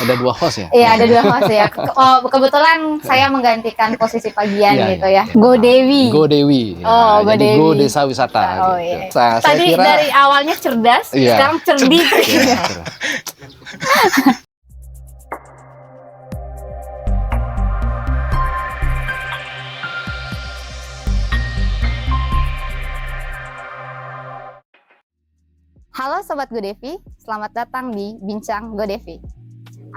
ada 2 host ya? Iya, ada 2 host ya. Kebetulan saya menggantikan posisi pagian gitu ya. Go Dewi. Go Dewi. Oh, Go jadi Dewi. Go Desa Wisata Oh, gitu. iya. Saya Tadi kira dari awalnya cerdas, sekarang cerdik. Iya. Halo Sobat GoDevi, selamat datang di Bincang GoDevi,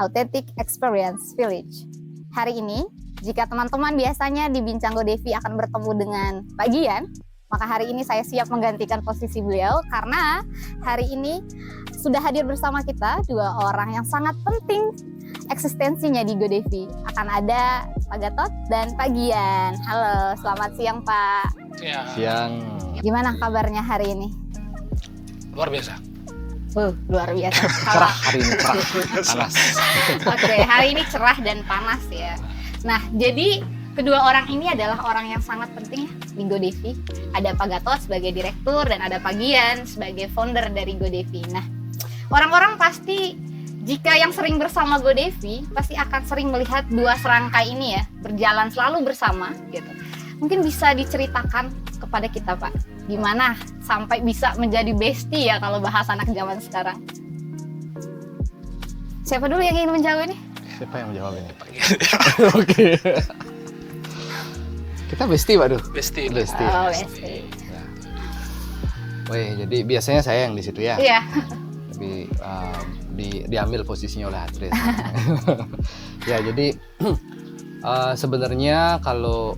Authentic Experience Village. Hari ini, jika teman-teman biasanya di Bincang GoDevi akan bertemu dengan Pak Gian, maka hari ini saya siap menggantikan posisi beliau karena hari ini sudah hadir bersama kita 2 orang yang sangat penting eksistensinya di GoDevi. Akan ada Pak Gatot dan Pak Gian. Halo, selamat siang Pak. Siang. Gimana kabarnya hari ini? Luar biasa. Luar biasa. Cerah hari ini, cerah, panas. Oke, hari ini cerah dan panas ya. Nah, jadi kedua orang ini adalah orang yang sangat penting di GoDevi. Ada Pak Gatot sebagai direktur dan ada Pak Gian sebagai founder dari GoDevi. Nah, orang-orang pasti jika yang sering bersama GoDevi pasti akan sering melihat 2 serangkai ini ya berjalan selalu bersama gitu. Mungkin bisa diceritakan kepada kita Pak, gimana sampai bisa menjadi bestie ya kalau bahasa anak zaman sekarang. Siapa dulu yang ingin menjawab ini? Siapa yang menjawab ini? Oke. Kita bestie Pak Duh. Bestie. Oh, bestie. Ya. Wih, jadi biasanya saya yang di situ ya. Iya. Tapi diambil posisinya oleh Adres. Ya, jadi sebenarnya kalau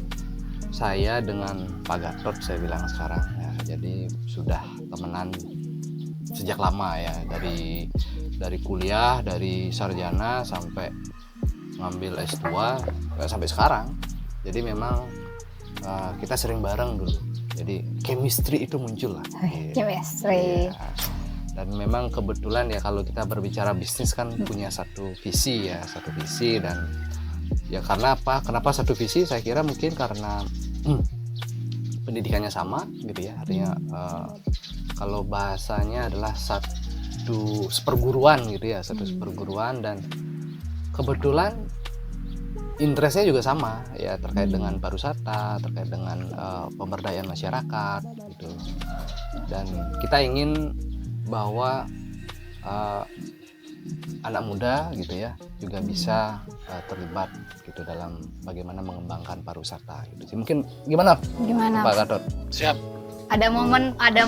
saya dengan Pak Gatot saya bilang sekarang ya, jadi sudah temenan sejak lama ya, dari kuliah, dari sarjana sampai ngambil S2 sampai sekarang. Jadi memang kita sering bareng dulu. Jadi chemistry itu muncul lah. Chemistry. Ya. Dan memang kebetulan ya kalau kita berbicara bisnis kan punya satu visi dan ya karena apa? Kenapa satu visi? Saya kira mungkin karena pendidikannya sama gitu ya. Artinya kalau bahasanya adalah satu seperguruan gitu ya, satu seperguruan, dan kebetulan interestnya juga sama ya, terkait dengan pariwisata, terkait dengan pemberdayaan masyarakat gitu. Dan kita ingin bahwa anak muda gitu ya juga bisa terlibat gitu dalam bagaimana mengembangkan pariwisata gitu sih. Mungkin gimana Pak Gatot? Siap. Ada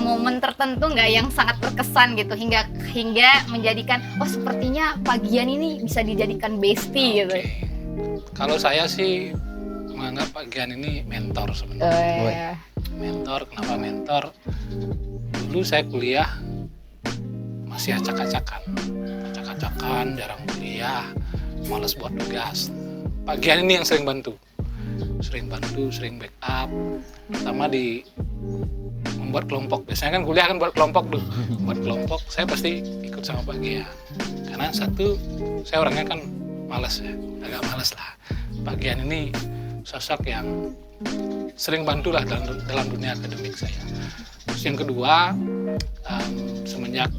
momen tertentu nggak yang sangat berkesan gitu hingga menjadikan sepertinya Pak Gian ini bisa dijadikan bestie gitu. Kalau saya sih menganggap Pak Gian ini mentor sebenarnya. Mentor, kenapa mentor? Dulu saya kuliah masih acak-acakan, jarang kuliah, malas buat tugas. Pak Gian ini yang sering bantu, sering backup, pertama di membuat kelompok. Biasanya kan kuliah kan buat kelompok tuh, buat kelompok. Saya pasti ikut sama Pak Gian, karena satu, saya orangnya kan malas ya, agak malas lah. Pak Gian ini sosok yang sering bantulah dalam dunia akademik saya. Terus yang kedua, semenjak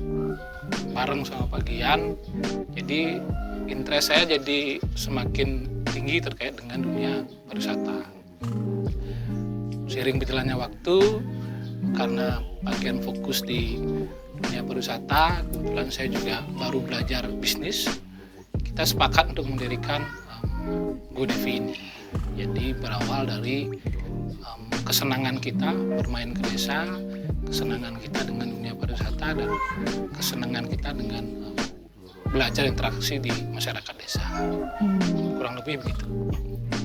bareng sama Pak Gian, jadi interest saya jadi semakin tinggi terkait dengan dunia pariwisata. Seiring berjalannya waktu, karena Pak Gian fokus di dunia pariwisata, kebetulan saya juga baru belajar bisnis. Kita sepakat untuk mendirikan GoDevi ini. Jadi berawal dari kesenangan kita bermain ke desa, kesenangan kita dengan dunia pariwisata, dan kesenangan kita dengan belajar interaksi di masyarakat desa. Kurang lebih begitu.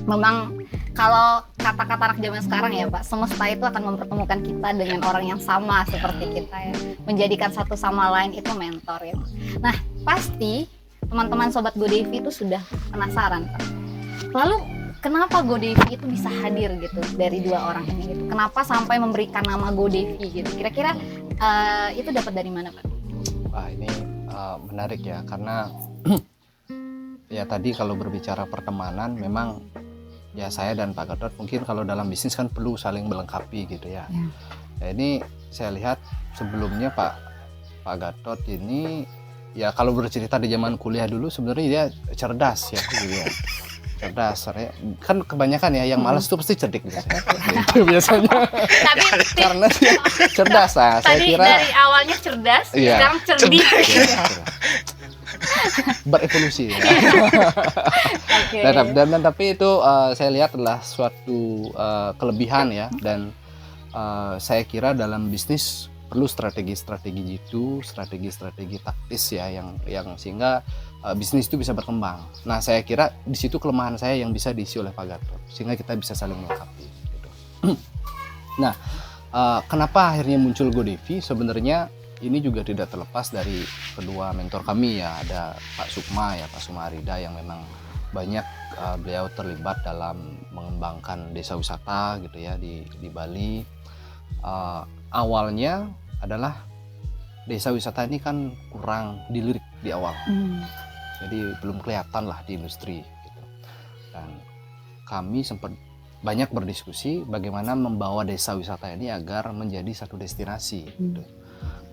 Memang kalau kata-kata anak zaman sekarang ya Pak, semesta itu akan mempertemukan kita dengan orang yang sama seperti kita ya. Menjadikan satu sama lain itu mentor ya. Nah, pasti teman-teman Sobat GoDevi itu sudah penasaran Pak. Lalu kenapa GoDevi itu bisa hadir gitu dari 2 orang ini gitu? Kenapa sampai memberikan nama GoDevi gitu? Kira-kira itu dapat dari mana Pak? Wah, ini menarik ya, karena ya tadi kalau berbicara pertemanan memang ya saya dan Pak Gatot mungkin kalau dalam bisnis kan perlu saling melengkapi gitu ya. Ya ini saya lihat sebelumnya Pak Gatot ini ya kalau bercerita di zaman kuliah dulu sebenarnya dia cerdas ya gitu ya. Cerdas ya. Kan kebanyakan ya yang malas tuh pasti cerdik biasanya. Gitu biasanya. Tapi Karena dia cerdas lah. Saya tadi kira dari awalnya cerdas, Iya. sekarang cerdik. berevolusi ya. Oke. Dan tapi itu saya lihat adalah suatu kelebihan ya, dan saya kira dalam bisnis perlu strategi-strategi jitu, strategi-strategi taktis ya yang sehingga bisnis itu bisa berkembang. Nah, saya kira di situ kelemahan saya yang bisa diisi oleh Pak Gatot sehingga kita bisa saling melengkapi gitu. Nah, kenapa akhirnya muncul GoDevi? Sebenarnya ini juga tidak terlepas dari kedua mentor kami ya, ada Pak Sukma ya, Pak Sumarida yang memang banyak beliau terlibat dalam mengembangkan desa wisata gitu ya di Bali. Awalnya adalah desa wisata ini kan kurang dilirik di awal, jadi belum kelihatan lah di industri gitu. Dan kami sempat banyak berdiskusi bagaimana membawa desa wisata ini agar menjadi satu destinasi gitu.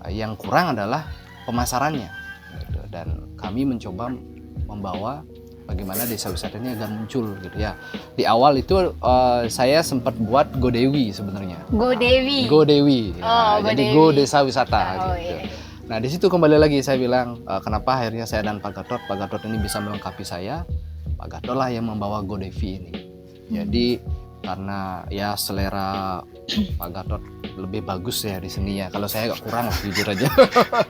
Yang kurang adalah pemasarannya gitu. Dan kami mencoba membawa bagaimana desa wisata ini agar muncul gitu ya. Di awal itu saya sempat buat GoDewi sebenarnya. GoDewi. Ya, jadi GoDewi. Go Desa Wisata Oh, gitu. iya. Nah, di situ kembali lagi saya bilang kenapa akhirnya saya dan Pak Gatot ini bisa melengkapi saya. Pak Gatot lah yang membawa GoDevi ini. Jadi karena ya selera Pak Gatot lebih bagus ya di seni ya. Kalau saya agak kurang lah, jujur aja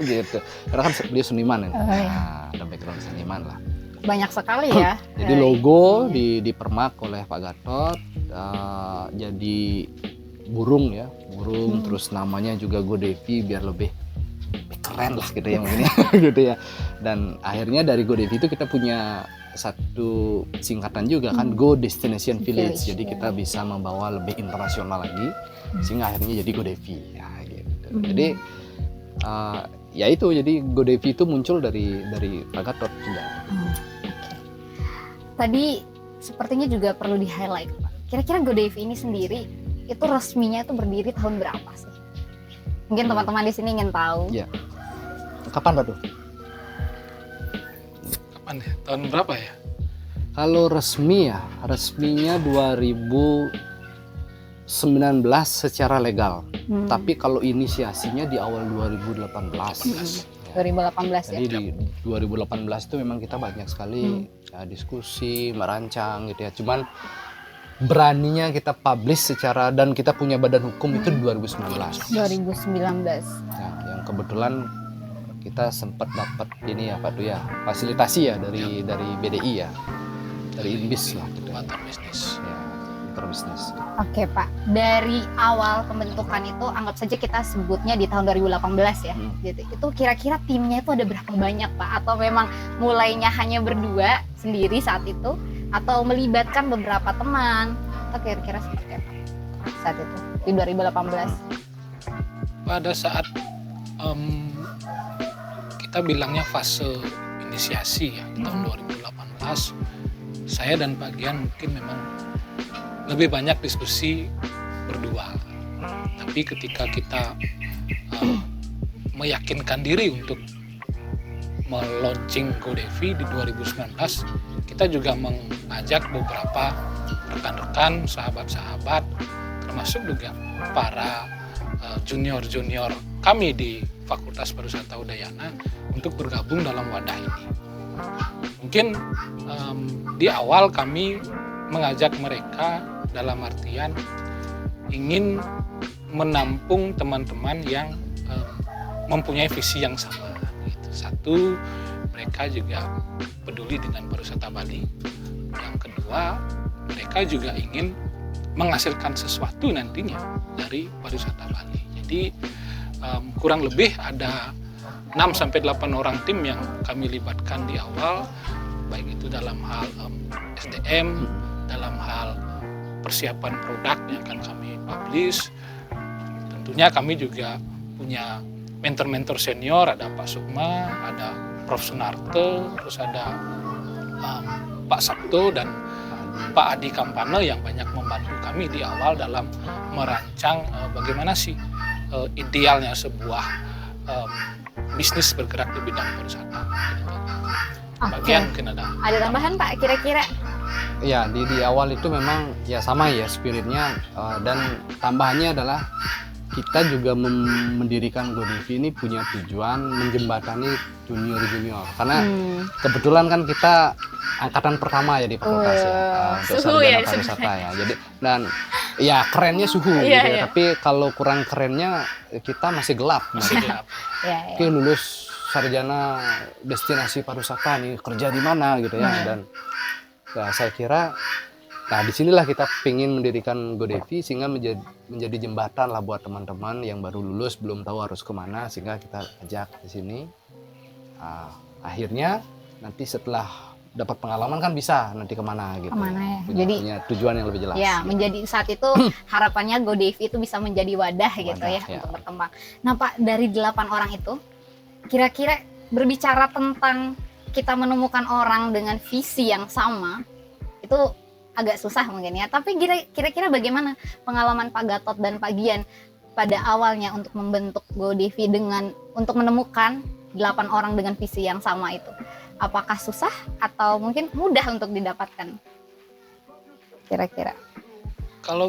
gitu. Karena kan dia seniman ini. Nah, ada background seniman lah. Banyak sekali ya. Jadi logo dipermak oleh Pak Gatot, jadi burung ya, terus namanya juga GoDevi biar lebih keren lah gitu ya mungkin ya, gitu ya. Dan akhirnya dari GoDevi itu kita punya satu singkatan juga kan, Go Destination Village. Jadi kita bisa membawa lebih internasional lagi, sehingga akhirnya jadi GoDevi ya gitu. Jadi ya itu, jadi GoDevi itu muncul dari Pak Gatot juga. Tadi sepertinya juga perlu di-highlight, Pak. Kira-kira GoDevi ini sendiri itu resminya itu berdiri tahun berapa sih? Mungkin teman-teman di sini ingin tahu. Ya. Kapan Pak tuh? Kapan ya? Tahun berapa ya? Kalau resminya 2019 secara legal. Tapi kalau inisiasinya di awal 2018. 2018 Jadi ya. di 2018 itu memang kita banyak sekali ya, diskusi, merancang gitu ya. Cuman beraninya kita publish secara, dan kita punya badan hukum itu di 2019. 2019. Nah, yang kebetulan kita sempat dapat ini ya Pak tuh ya, fasilitasi ya dari BDI ya, dari INBIS lah gitu. Inkubator bisnis. Ya, interbisnis. Oke Pak, dari awal pembentukan itu anggap saja kita sebutnya di tahun 2018 ya. Gitu. Itu kira-kira timnya itu ada berapa banyak Pak? Atau memang mulainya hanya berdua sendiri saat itu? Atau melibatkan beberapa teman? Atau kira-kira seperti apa saat itu di 2018? Pada saat kita bilangnya fase inisiasi ya, di tahun 2018, saya dan Pak Gian mungkin memang lebih banyak diskusi berdua. Tapi ketika kita meyakinkan diri untuk melaunching GoDevi di 2019, kita juga mengajak beberapa rekan-rekan, sahabat-sahabat, termasuk juga para junior-junior kami di Fakultas Pariwisata Udayana untuk bergabung dalam wadah ini. Mungkin di awal kami mengajak mereka dalam artian ingin menampung teman-teman yang mempunyai visi yang sama. Satu, mereka juga peduli dengan pariwisata Bali. Yang kedua, mereka juga ingin menghasilkan sesuatu nantinya dari pariwisata Bali. Jadi kurang lebih ada 6-8 orang tim yang kami libatkan di awal, baik itu dalam hal SDM, dalam hal persiapan produk yang akan kami publish. Tentunya kami juga punya mentor-mentor senior, ada Pak Sukma, ada Prof. Sunarte, terus ada Pak Sabto dan Pak Adi Kampane yang banyak membantu kami di awal dalam merancang bagaimana sih idealnya sebuah bisnis bergerak di bidang pariwisata. Gitu. Oke. Bagian mungkin ada. Ada tambahan Pak kira-kira? Ya di awal itu memang ya sama ya spiritnya, dan tambahannya adalah kita juga mendirikan GoDevi ini punya tujuan menjembatani junior karena kebetulan kan kita angkatan pertama ya di fakultas ya, untuk Suhu sarjana ya pariwisata ya. Jadi dan ya kerennya suhu gitu Iya, ya. iya. Tapi kalau kurang kerennya kita masih gelap. Masih gelap. Ya, Oke, lulus sarjana destinasi pariwisata nih, kerja di mana gitu ya. Dan nah, saya kira nah disinilah kita ingin mendirikan GoDevi sehingga menjadi jembatan lah buat teman-teman yang baru lulus belum tahu harus kemana, sehingga kita ajak di sini. Akhirnya nanti setelah dapat pengalaman kan bisa nanti kemana gitu. Kemana ya? Punya tujuan yang lebih jelas. Ya, menjadi saat itu harapannya GoDevi itu bisa menjadi wadah gitu ya, ya. untuk berkembang. Nah Pak, dari 8 orang itu, kira-kira berbicara tentang kita menemukan orang dengan visi yang sama, itu agak susah mungkin ya. Tapi kira-kira bagaimana pengalaman Pak Gatot dan Pak Gian pada awalnya untuk membentuk GoDevi untuk menemukan 8 orang dengan visi yang sama itu? Apakah susah atau mungkin mudah untuk didapatkan? Kira-kira. Kalau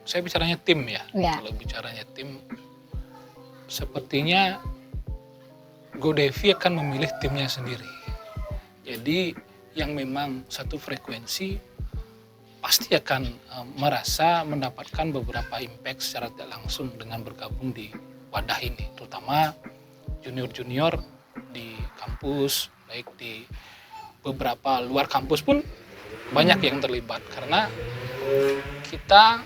saya bicaranya tim ya. Ya. Kalau bicaranya tim, sepertinya GoDevi akan memilih timnya sendiri. Jadi yang memang satu frekuensi pasti akan merasa mendapatkan beberapa impact secara tidak langsung dengan bergabung di wadah ini, terutama junior-junior di kampus, baik di beberapa luar kampus pun banyak yang terlibat, karena kita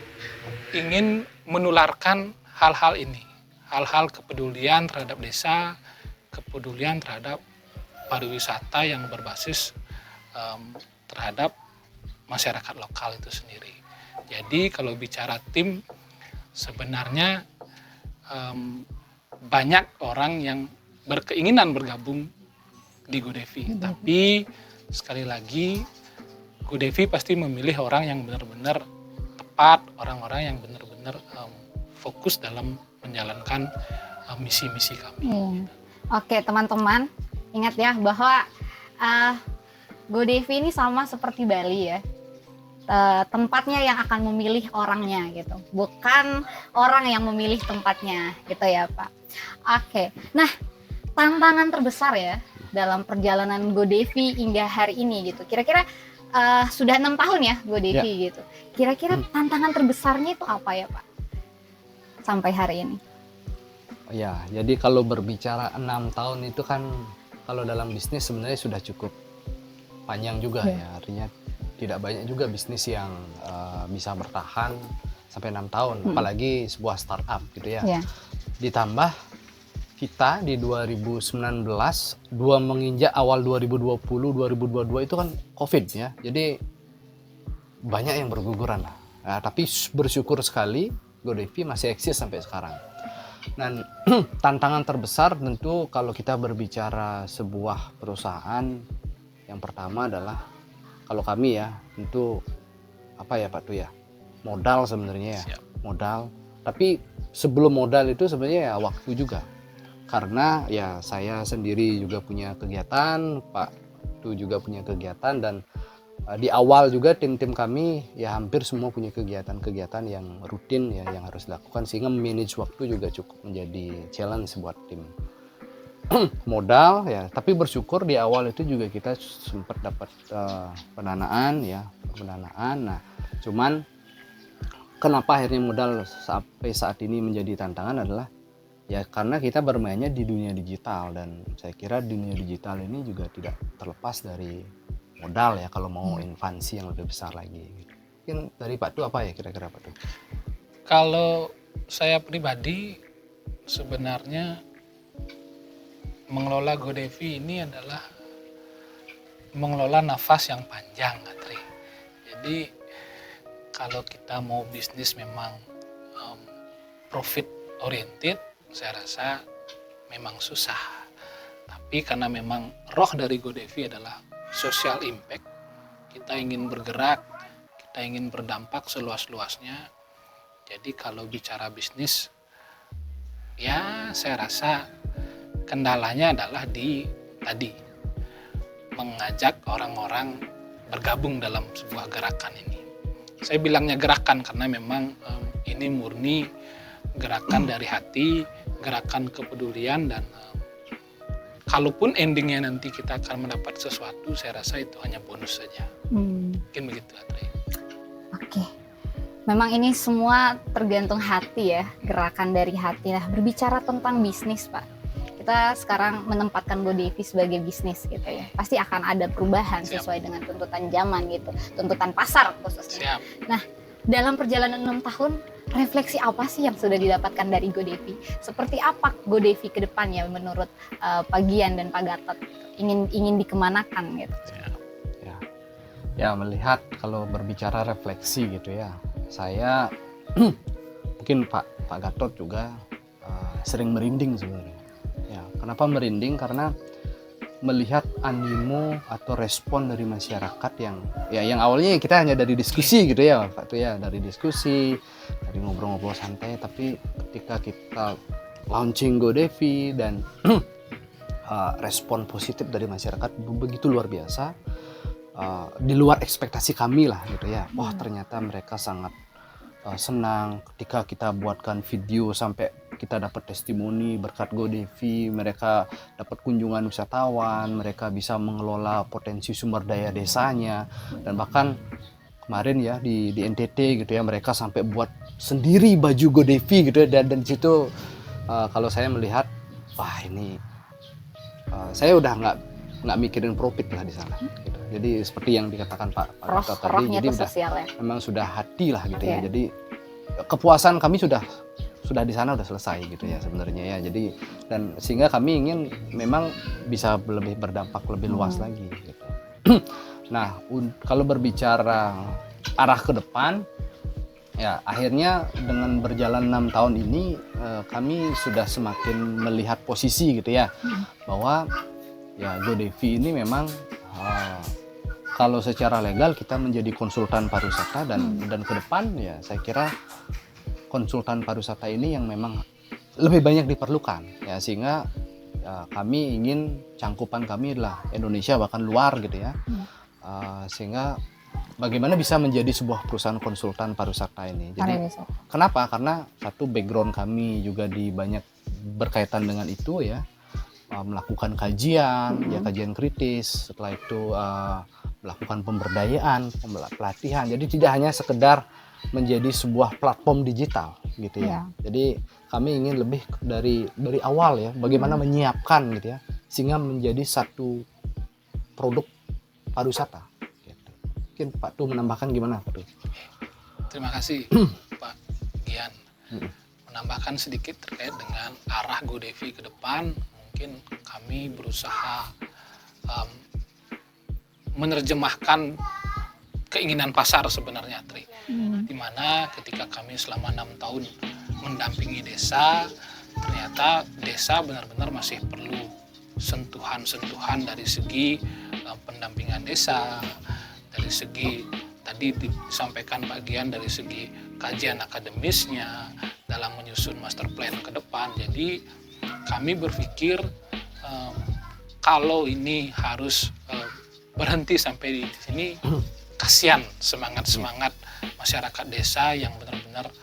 ingin menularkan hal-hal ini, hal-hal kepedulian terhadap desa, kepedulian terhadap pariwisata yang berbasis terhadap masyarakat lokal itu sendiri. Jadi kalau bicara tim, sebenarnya banyak orang yang berkeinginan bergabung di GoDevi. Tapi sekali lagi, GoDevi pasti memilih orang yang benar-benar tepat, orang-orang yang benar-benar fokus dalam menjalankan misi-misi kami. Oke teman-teman, ingat ya bahwa GoDevi ini sama seperti Bali ya, tempatnya yang akan memilih orangnya gitu, bukan orang yang memilih tempatnya gitu ya Pak. Oke, nah tantangan terbesar ya dalam perjalanan GoDevi hingga hari ini gitu, kira-kira sudah 6 tahun ya GoDevi gitu, kira-kira tantangan terbesarnya itu apa ya Pak sampai hari ini? Ya, jadi kalau berbicara 6 tahun itu kan kalau dalam bisnis sebenarnya sudah cukup panjang juga ya. Artinya tidak banyak juga bisnis yang bisa bertahan sampai 6 tahun, apalagi sebuah startup gitu ya. Ditambah kita di 2019 menginjak awal 2020 2022 itu kan Covid ya. Jadi banyak yang berguguran lah. Nah, tapi bersyukur sekali GoDevi masih eksis sampai sekarang. Dan tantangan terbesar tentu kalau kita berbicara sebuah perusahaan, yang pertama adalah kalau kami ya tentu apa ya Pak tuh ya, modal sebenarnya ya. Modal. Tapi sebelum modal itu sebenarnya ya waktu juga. Karena ya saya sendiri juga punya kegiatan, Pak tuh juga punya kegiatan, dan di awal juga tim-tim kami ya hampir semua punya kegiatan-kegiatan yang rutin ya yang harus dilakukan, sehingga manage waktu juga cukup menjadi challenge buat tim. Modal ya, tapi bersyukur di awal itu juga kita sempat dapat pendanaan. Nah, cuman kenapa akhirnya modal sampai saat ini menjadi tantangan adalah ya karena kita bermainnya di dunia digital, dan saya kira dunia digital ini juga tidak terlepas dari modal ya kalau mau invasi yang lebih besar lagi. Mungkin dari Pak Tu apa ya kira-kira Pak Tu? Kalau saya pribadi sebenarnya mengelola GoDevi ini adalah mengelola nafas yang panjang, Atri. Jadi kalau kita mau bisnis memang profit oriented, saya rasa memang susah. Tapi karena memang roh dari GoDevi adalah social impact, kita ingin bergerak, kita ingin berdampak seluas-luasnya. Jadi kalau bicara bisnis, ya saya rasa Kendalanya adalah di tadi mengajak orang-orang bergabung dalam sebuah gerakan ini. Saya bilangnya gerakan karena memang ini murni gerakan dari hati, gerakan kepedulian, dan kalaupun endingnya nanti kita akan mendapat sesuatu, saya rasa itu hanya bonus saja. Mungkin begitu, Atri. Oke. Memang ini semua tergantung hati ya, gerakan dari hati. Nah, berbicara tentang bisnis, Pak. Kita sekarang menempatkan GoDevi sebagai bisnis gitu ya. Pasti akan ada perubahan sesuai dengan tuntutan zaman gitu, tuntutan pasar khususnya. Siap. Nah, dalam perjalanan 6 tahun, refleksi apa sih yang sudah didapatkan dari GoDevi? Seperti apa GoDevi ke depannya menurut Pak Gian dan Pak Gatot? Ingin dikemanakan gitu? Ya, melihat kalau berbicara refleksi gitu ya, saya mungkin Pak Gatot juga sering merinding sebenarnya. Ya, kenapa merinding? Karena melihat animo atau respon dari masyarakat yang awalnya kita hanya dari diskusi gitu ya Pak, itu ya dari diskusi, dari ngobrol-ngobrol santai, tapi ketika kita launching GoDevi dan respon positif dari masyarakat begitu luar biasa, di luar ekspektasi kami lah gitu ya. Wah, ternyata mereka sangat senang ketika kita buatkan video sampai kita dapat testimoni berkat GoDevi, mereka dapat kunjungan wisatawan, mereka bisa mengelola potensi sumber daya desanya, dan bahkan kemarin ya di NTT gitu ya, mereka sampai buat sendiri baju GoDevi gitu ya, dan di situ kalau saya melihat, wah ini saya udah nggak mikirin profit lah di sana gitu. Jadi seperti yang dikatakan Pak Gatot tadi, jadi udah memang sudah hati lah gitu ya. Jadi kepuasan kami sudah di sana udah selesai gitu ya sebenarnya ya. Jadi dan sehingga kami ingin memang bisa lebih berdampak lebih luas lagi gitu. Nah, kalau berbicara arah ke depan ya, akhirnya dengan berjalan 6 tahun ini kami sudah semakin melihat posisi gitu ya, bahwa ya GoDevi ini memang kalau secara legal kita menjadi konsultan pariwisata, dan ke depan ya saya kira konsultan pariwisata ini yang memang lebih banyak diperlukan ya, sehingga ya, kami ingin cangkupan kami adalah Indonesia bahkan luar gitu ya. Sehingga bagaimana bisa menjadi sebuah perusahaan konsultan pariwisata ini. Jadi kenapa? Karena satu, background kami juga banyak berkaitan dengan itu ya, melakukan kajian ya, kajian kritis, setelah itu melakukan pemberdayaan, pelatihan. Jadi tidak hanya sekedar menjadi sebuah platform digital gitu ya. Jadi kami ingin lebih dari awal ya, bagaimana menyiapkan gitu ya, sehingga menjadi satu produk pariwisata gitu. Mungkin Pak Tu menambahkan gimana Pak Tu? Terima kasih Pak Gian. Menambahkan sedikit terkait dengan arah GoDevi ke depan, mungkin kami berusaha menerjemahkan keinginan pasar sebenarnya, Tri. Dimana ketika kami selama 6 tahun mendampingi desa, ternyata desa benar-benar masih perlu sentuhan-sentuhan dari segi pendampingan desa, dari segi tadi disampaikan Pak Gian, dari segi kajian akademisnya dalam menyusun master plan ke depan. Jadi kami berpikir kalau ini harus berhenti sampai di sini, kasihan semangat masyarakat desa yang benar-benar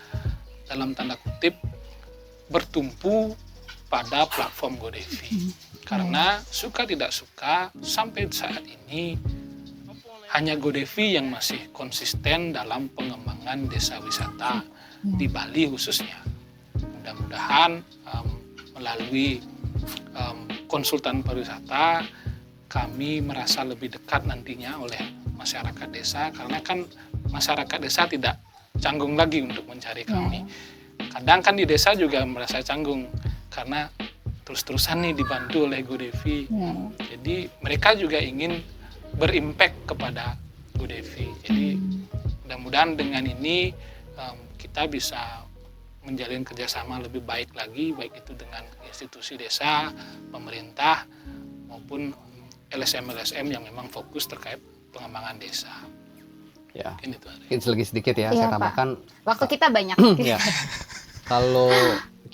dalam tanda kutip bertumpu pada platform GoDevi. Karena suka tidak suka sampai saat ini hanya GoDevi yang masih konsisten dalam pengembangan desa wisata di Bali khususnya. Mudah-mudahan melalui konsultan pariwisata kami merasa lebih dekat nantinya oleh masyarakat desa, karena kan masyarakat desa tidak canggung lagi untuk mencari kami. Kadang kan di desa juga merasa canggung karena terus-terusan nih dibantu oleh GoDevi. Jadi mereka juga ingin berimpact kepada GoDevi. Jadi mudah-mudahan dengan ini kita bisa menjalin kerjasama lebih baik lagi, baik itu dengan institusi desa, pemerintah, maupun LSM-LSM yang memang fokus terkait pengembangan desa. Ya, mungkin lagi sedikit ya, saya tambahkan. Waktu kita banyak. Ya. Kalau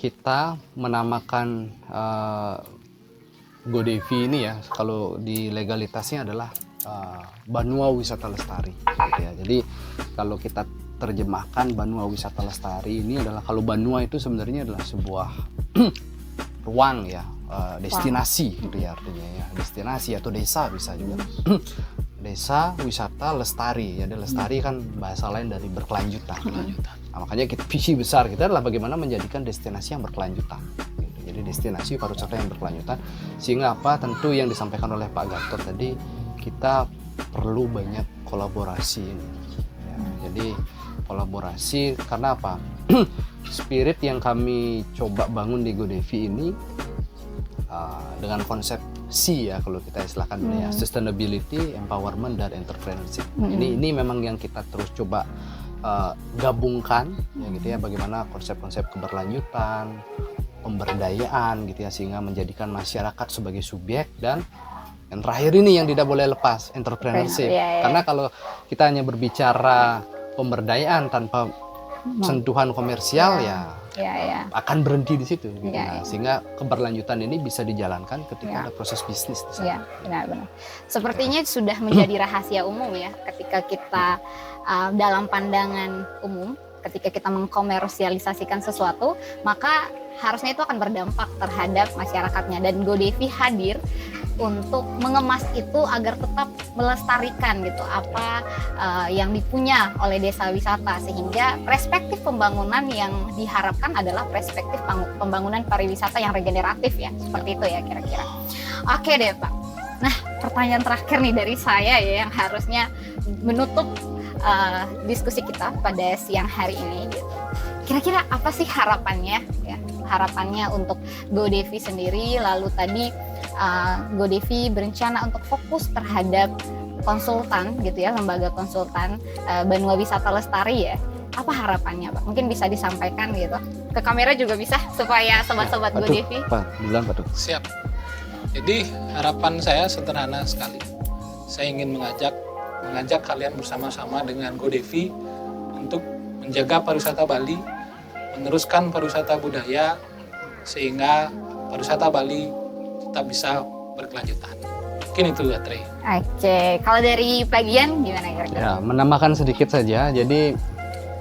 kita menamakan GoDevi ini ya, kalau di legalitasnya adalah Banua Wisata Lestari gitu ya. Jadi kalau kita terjemahkan Banua Wisata Lestari ini adalah, kalau Banua itu sebenarnya adalah sebuah ruang ya, destinasi gitu ya artinya ya, destinasi atau desa bisa juga. Desa wisata lestari. Jadi lestari kan bahasa lain dari berkelanjutan. Nah, makanya visi besar kita adalah bagaimana menjadikan destinasi yang berkelanjutan. Gitu. Jadi destinasi pariwisata yang berkelanjutan. Sehingga apa? Tentu yang disampaikan oleh Pak Gatot tadi, kita perlu banyak kolaborasi. Ya, jadi kolaborasi karena apa? Spirit yang kami coba bangun di GoDevi ini dengan konsep C ya, kalau kita istilahkan ya, sustainability, empowerment, dan entrepreneurship. Ini memang yang kita terus coba gabungkan ya gitu ya, bagaimana konsep-konsep keberlanjutan, pemberdayaan gitu ya, sehingga menjadikan masyarakat sebagai subjek, dan yang terakhir ini yang tidak boleh lepas, entrepreneurship. Karena kalau kita hanya berbicara pemberdayaan tanpa sentuhan komersial ya akan berhenti di situ gitu. Nah, sehingga keberlanjutan ini bisa dijalankan ketika ada proses bisnis di sana. Iya, benar-benar. Sepertinya sudah menjadi rahasia umum ya, ketika kita dalam pandangan umum, ketika kita mengkomersialisasikan sesuatu, maka harusnya itu akan berdampak terhadap masyarakatnya, dan GoDevi hadir untuk mengemas itu agar tetap melestarikan gitu apa yang dipunya oleh desa wisata, sehingga perspektif pembangunan yang diharapkan adalah perspektif pembangunan pariwisata yang regeneratif ya, seperti itu ya kira-kira. Oke deh Pak. Nah, pertanyaan terakhir nih dari saya ya, yang harusnya menutup diskusi kita pada siang hari ini gitu. Kira-kira apa sih harapannya ya? Harapannya untuk GoDevi sendiri, lalu tadi GoDevi berencana untuk fokus terhadap konsultan gitu ya, lembaga konsultan Banua Wisata Lestari ya. Apa harapannya Pak? Mungkin bisa disampaikan gitu. Ke kamera juga bisa, supaya sobat-sobat GoDevi. Pak, bilang Pak. Siap. Jadi harapan saya sederhana sekali. Saya ingin mengajak kalian bersama-sama dengan GoDevi untuk menjaga pariwisata Bali, meneruskan pariwisata budaya, sehingga pariwisata Bali tetap bisa berkelanjutan. Mungkin itu ya, Trey. Oke, kalau dari bagian gimana kira-kira? Ya, menambahkan sedikit saja. Jadi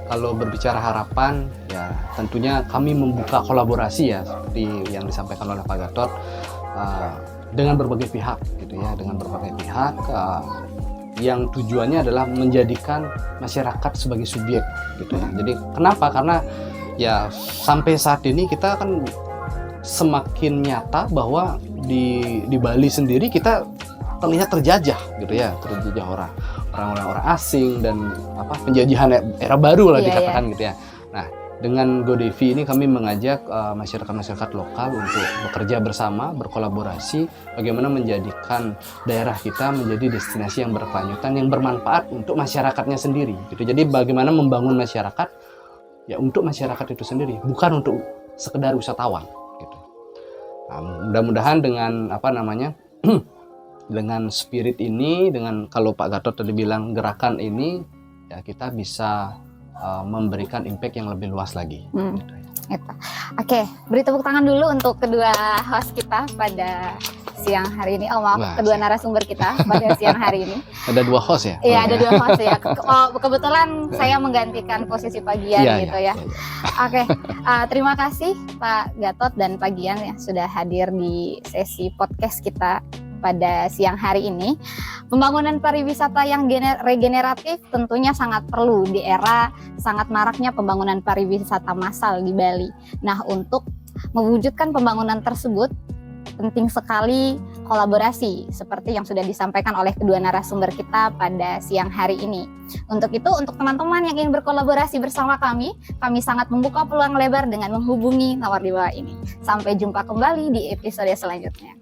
kalau berbicara harapan, ya tentunya kami membuka kolaborasi ya, seperti yang disampaikan oleh Pak Gatot, dengan berbagai pihak gitu ya, dengan berbagai pihak yang tujuannya adalah menjadikan masyarakat sebagai subjek gitu ya. Jadi kenapa? Karena ya sampai saat ini kita kan semakin nyata bahwa di Bali sendiri kita terlihat terjajah gitu ya, terjajah orang-orang asing dan penjajahan era baru lah dikatakan gitu ya. Nah, dengan GoDevi ini kami mengajak masyarakat lokal untuk bekerja bersama, berkolaborasi, bagaimana menjadikan daerah kita menjadi destinasi yang berkelanjutan, yang bermanfaat untuk masyarakatnya sendiri gitu. Jadi bagaimana membangun masyarakat ya untuk masyarakat itu sendiri, bukan untuk sekedar wisatawan gitu. Nah, mudah-mudahan dengan dengan spirit ini, dengan kalau Pak Gatot tadi bilang gerakan ini, ya kita bisa memberikan impact yang lebih luas lagi. Gitu. Oke, beri tepuk tangan dulu untuk kedua host kita pada siang hari ini. Oh maaf, kedua narasumber kita pada siang hari ini. Ada dua host ya? Iya, ada dua host ya. Kebetulan saya menggantikan posisi Pak Gian gitu ya. Oke, terima kasih Pak Gatot dan Pak Gian ya sudah hadir di sesi podcast kita pada siang hari ini. Pembangunan pariwisata yang regeneratif tentunya sangat perlu di era sangat maraknya pembangunan pariwisata massal di Bali. Nah, untuk mewujudkan pembangunan tersebut penting sekali kolaborasi seperti yang sudah disampaikan oleh kedua narasumber kita pada siang hari ini. Untuk itu, untuk teman-teman yang ingin berkolaborasi bersama kami sangat membuka peluang lebar dengan menghubungi nomor di bawah ini. Sampai jumpa kembali di episode selanjutnya.